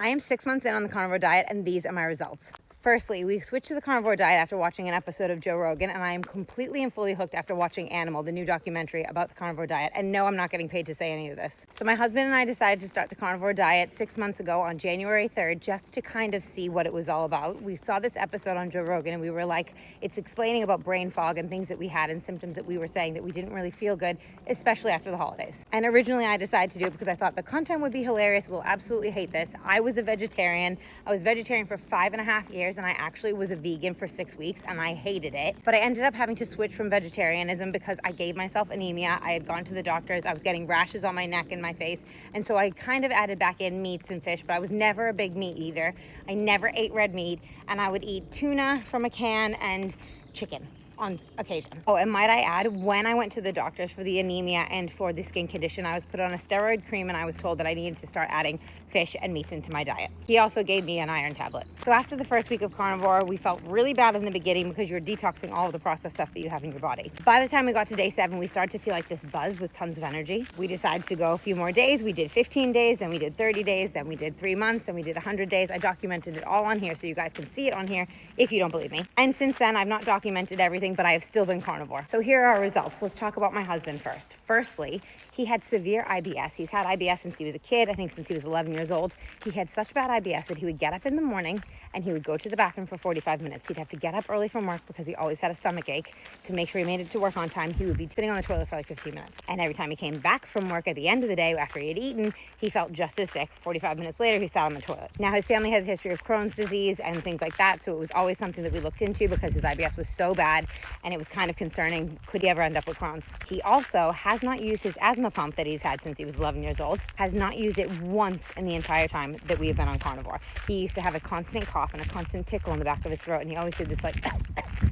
I am 6 months in on the carnivore diet, and these are my results. Firstly, we switched to the carnivore diet after watching an episode of Joe Rogan, and I am completely and fully hooked after watching Animal, the new documentary about the carnivore diet. And no, I'm not getting paid to say any of this. So my husband and I decided to start the carnivore diet 6 months ago on January 3rd, just to kind of see what it was all about. We saw this episode on Joe Rogan, and we were like, it's explaining about brain fog and things that we had and symptoms that we were saying that we didn't really feel good, especially after the holidays. And originally I decided to do it because I thought the content would be hilarious. We'll absolutely hate this. I was a vegetarian. I was vegetarian for 5.5 years, and I actually was a vegan for 6 weeks, and I hated it. But I ended up having to switch from vegetarianism because I gave myself anemia. I had gone to the doctors. I was getting rashes on my neck and my face. And so I kind of added back in meats and fish, but I was never a big meat eater. I never ate red meat, and I would eat tuna from a can and chicken on occasion. Oh, and might I add, when I went to the doctors for the anemia and for the skin condition, I was put on a steroid cream, and I was told that I needed to start adding fish and meats into my diet. He also gave me an iron tablet. So after the first week of carnivore, we felt really bad in the beginning because you're detoxing all of the processed stuff that you have in your body. By the time we got to day 7, we started to feel like this buzz with tons of energy. We decided to go a few more days. We did 15 days, then we did 30 days, then we did 3 months, then we did 100 days. I documented it all on here so you guys can see it on here if you don't believe me. And since then, I've not documented everything, but I have still been carnivore. So here are our results. Let's talk about my husband first. Firstly, he had severe IBS. He's had IBS since he was a kid, I think since he was 11 years old. He had such bad IBS that he would get up in the morning and he would go to the bathroom for 45 minutes. He'd have to get up early from work because he always had a stomach ache. To make sure he made it to work on time, he would be sitting on the toilet for like 15 minutes. And every time he came back from work at the end of the day after he had eaten, he felt just as sick. 45 minutes later, he sat on the toilet. Now, his family has a history of Crohn's disease and things like that, so it was always something that we looked into because his IBS was so bad and it was kind of concerning. Could he ever end up with Crohn's? He also has not used his asthma pump that he's had since he was 11 years old, has not used it once in the entire time that we have been on carnivore. He used to have a constant cough and a constant tickle in the back of his throat, and he always did this like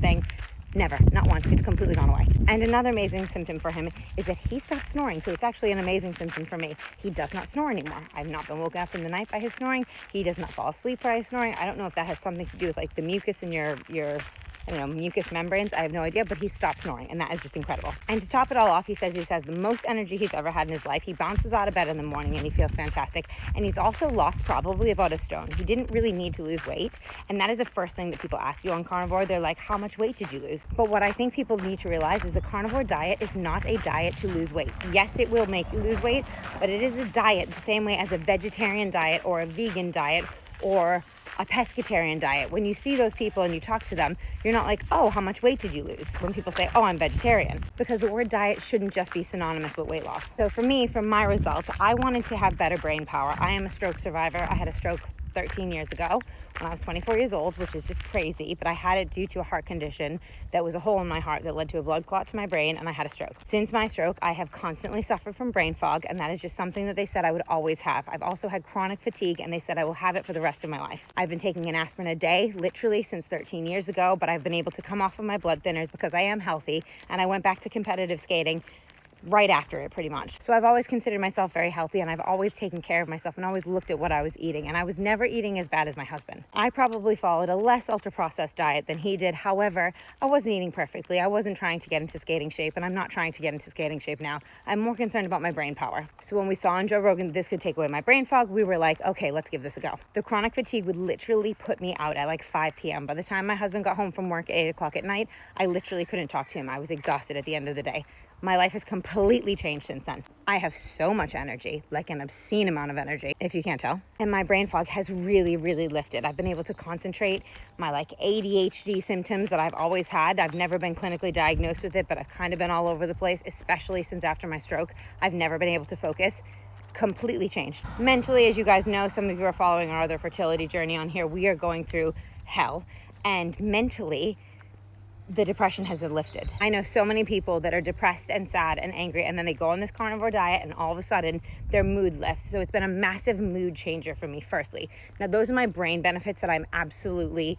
thing. Never, not once. It's completely gone away. And another amazing symptom for him is that he stopped snoring. So it's actually an amazing symptom for me. He does not snore anymore. I've not been woken up in the night by his snoring. He does not fall asleep by his snoring. I don't know if that has something to do with like the mucus in your I don't know, mucus membranes. I have no idea, but he stopped snoring, and that is just incredible. And to top it all off, he says he has the most energy he's ever had in his life. He bounces out of bed in the morning, and he feels fantastic. And he's also lost probably about a stone. He didn't really need to lose weight, and that is the first thing that people ask you on carnivore. They're like, how much weight did you lose? But what I think people need to realize is the carnivore diet is not a diet to lose weight. Yes, it will make you lose weight, but it is a diet the same way as a vegetarian diet or a vegan diet or a pescatarian diet. When you see those people and you talk to them, you're not like, oh, how much weight did you lose? When people say, oh, I'm vegetarian, because the word diet shouldn't just be synonymous with weight loss. So for me, from my results, I wanted to have better brain power. I am a stroke survivor. I had a stroke 13 years ago when I was 24 years old, which is just crazy, but I had it due to a heart condition that was a hole in my heart that led to a blood clot to my brain, and I had a stroke. Since my stroke, I have constantly suffered from brain fog, and that is just something that they said I would always have. I've also had chronic fatigue, and they said I will have it for the rest of my life. I've been taking an aspirin a day, literally since 13 years ago, but I've been able to come off of my blood thinners because I am healthy, and I went back to competitive skating right after it, pretty much. So I've always considered myself very healthy, and I've always taken care of myself and always looked at what I was eating, and I was never eating as bad as my husband. I probably followed a less ultra-processed diet than he did. However, I wasn't eating perfectly. I wasn't trying to get into skating shape, and I'm not trying to get into skating shape now. I'm more concerned about my brain power. So when we saw on Joe Rogan that this could take away my brain fog, we were like, okay, let's give this a go. The chronic fatigue would literally put me out at like 5 p.m. By the time my husband got home from work at 8 o'clock at night, I literally couldn't talk to him. I was exhausted at the end of the day. My life has completely changed since then. I have so much energy, like an obscene amount of energy, if you can't tell. And my brain fog has really, really lifted. I've been able to concentrate. My like ADHD symptoms that I've always had, I've never been clinically diagnosed with it, but I've kind of been all over the place, especially since after my stroke. I've never been able to focus. Completely changed. Mentally, as you guys know, some of you are following our other fertility journey on here, we are going through hell. And mentally, the depression has lifted. I know so many people that are depressed and sad and angry, and then they go on this carnivore diet and all of a sudden their mood lifts. So it's been a massive mood changer for me, firstly. Now, those are my brain benefits that I'm absolutely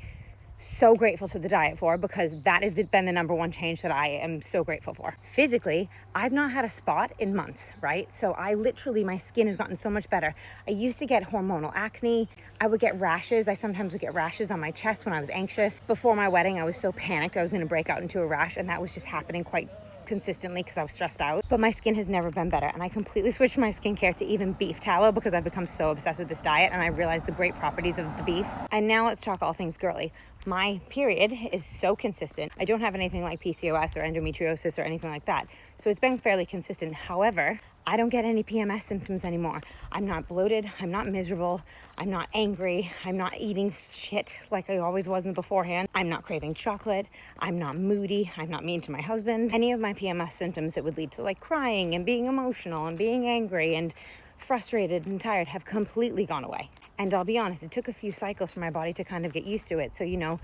so grateful to the diet for, because that has been the number one change that I am so grateful for. Physically, I've not had a spot in months, right? So my skin has gotten so much better. I used to get hormonal acne. I would get rashes. I sometimes would get rashes on my chest when I was anxious. Before my wedding, I was so panicked I was going to break out into a rash, and that was just happening quite consistently because I was stressed out, but my skin has never been better. And I completely switched my skincare to even beef tallow because I've become so obsessed with this diet and I realized the great properties of the beef. And now let's talk all things girly. My period is so consistent. I don't have anything like PCOS or endometriosis or anything like that. So it's been fairly consistent. However, I don't get any PMS symptoms anymore. I'm not bloated. I'm not miserable. I'm not angry. I'm not eating shit like I always was beforehand. I'm not craving chocolate. I'm not moody. I'm not mean to my husband. Any of my PMS symptoms that would lead to like crying and being emotional and being angry and frustrated and tired have completely gone away. And I'll be honest, it took a few cycles for my body to kind of get used to it. So,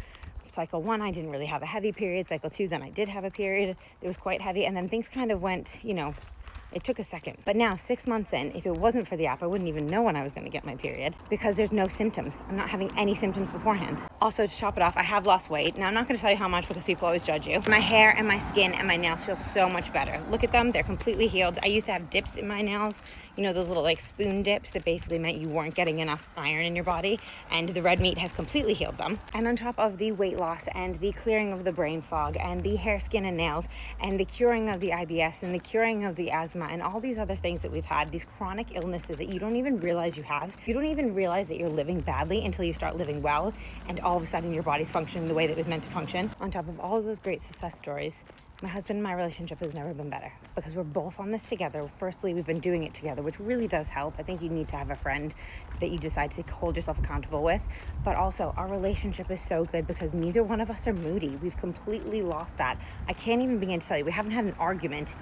cycle 1, I didn't really have a heavy period. Cycle 2, then I did have a period. It was quite heavy. And then things kind of went, it took a second. But now, 6 months in, if it wasn't for the app, I wouldn't even know when I was going to get my period because there's no symptoms. I'm not having any symptoms beforehand. Also, to top it off, I have lost weight. Now, I'm not going to tell you how much because people always judge you. My hair and my skin and my nails feel so much better. Look at them. They're completely healed. I used to have dips in my nails, those little like spoon dips that basically meant you weren't getting enough iron in your body. And the red meat has completely healed them. And on top of the weight loss and the clearing of the brain fog and the hair, skin, and nails and the curing of the IBS and the curing of the asthma and all these other things that we've had, these chronic illnesses that you don't even realize you have. You don't even realize that you're living badly until you start living well, and all of a sudden your body's functioning the way that it was meant to function. On top of all of those great success stories, my husband and my relationship has never been better because we're both on this together. Firstly, we've been doing it together, which really does help. I think you need to have a friend that you decide to hold yourself accountable with. But also, our relationship is so good because neither one of us are moody. We've completely lost that. I can't even begin to tell you, we haven't had an argument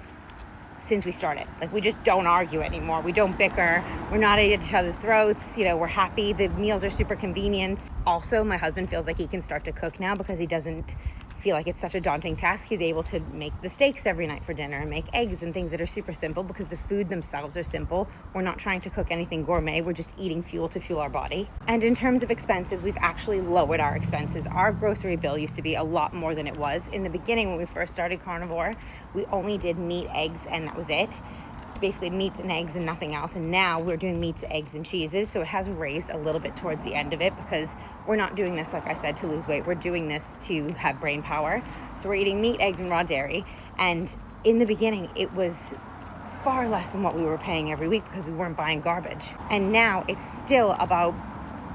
since we started. Like, we just don't argue anymore. We don't bicker. We're not at each other's throats. We're happy. The meals are super convenient. Also, my husband feels like he can start to cook now because he doesn't feel like it's such a daunting task. He's able to make the steaks every night for dinner and make eggs and things that are super simple because the food themselves are simple. We're not trying to cook anything gourmet. We're just eating fuel to fuel our body. And in terms of expenses, we've actually lowered our expenses. Our grocery bill used to be a lot more than it was. In the beginning, when we first started Carnivore, we only did meat, eggs, and that was it. Basically meats and eggs and nothing else. And now we're doing meats, eggs, and cheeses. So it has raised a little bit towards the end of it because we're not doing this, like I said, to lose weight. We're doing this to have brain power. So we're eating meat, eggs, and raw dairy. And in the beginning, it was far less than what we were paying every week because we weren't buying garbage. And now it's still about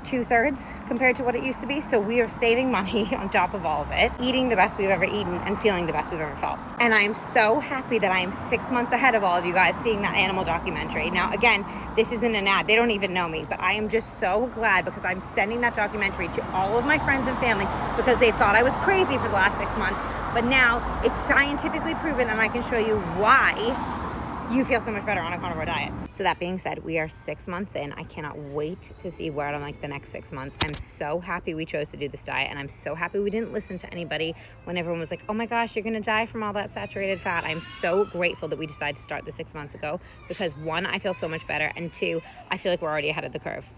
2/3 compared to what it used to be. So we are saving money on top of all of it, eating the best we've ever eaten and feeling the best we've ever felt. And I am so happy that I am 6 months ahead of all of you guys seeing that animal documentary. Now, again, this isn't an ad. They don't even know me, but I am just so glad because I'm sending that documentary to all of my friends and family because they thought I was crazy for the last 6 months. But now it's scientifically proven and I can show you why you feel so much better on a carnivore diet. So that being said, we are 6 months in. I cannot wait to see where I'm like the next 6 months. I'm so happy we chose to do this diet, and I'm so happy we didn't listen to anybody when everyone was like, oh my gosh, you're gonna die from all that saturated fat. I'm so grateful that we decided to start this 6 months ago because 1, I feel so much better, and 2, I feel like we're already ahead of the curve.